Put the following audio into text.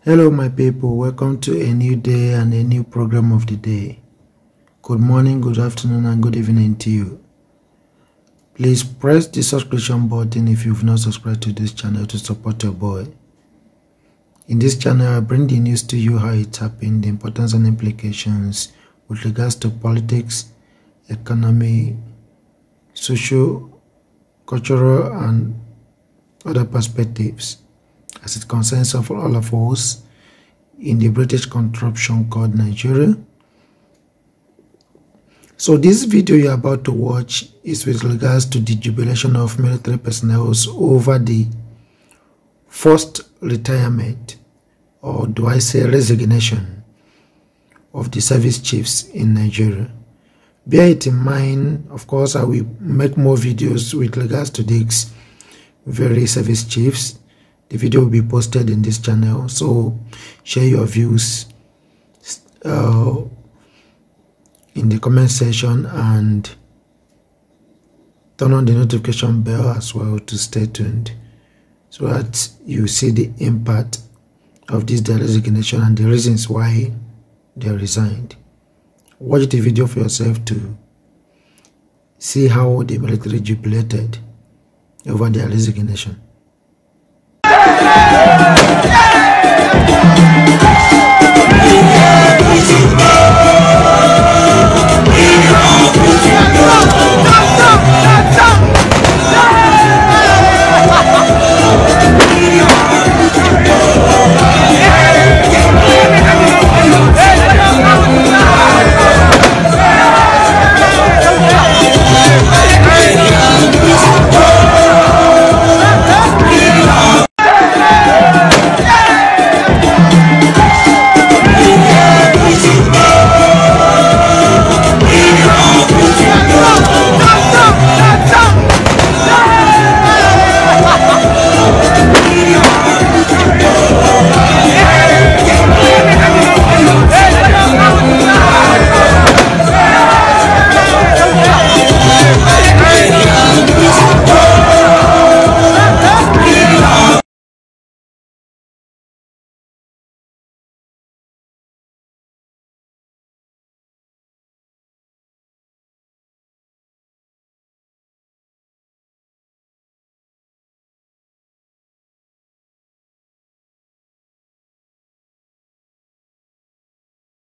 Hello my people, welcome to a new day and a new program of the day. Good morning, good afternoon and good evening to you. Please press the subscription button if you've not subscribed to this channel to support your boy. In this channel I bring the news to you, how it happened, the importance and implications with regards to politics, economy, social, cultural and other perspectives as it concerns of all of us in the British contraption called Nigeria. So this video you're about to watch is with regards to the jubilation of military personnel over the first retirement, or do I say resignation, of the service chiefs in Nigeria. Bear it in mind, of course, I will make more videos with regards to these very service chiefs. The video will be posted in this channel, so share your views in the comment section and turn on the notification bell as well to stay tuned so that you see the impact of this their resignation and the reasons why they resigned. Watch the video for yourself to see how the military jubilated over their resignation.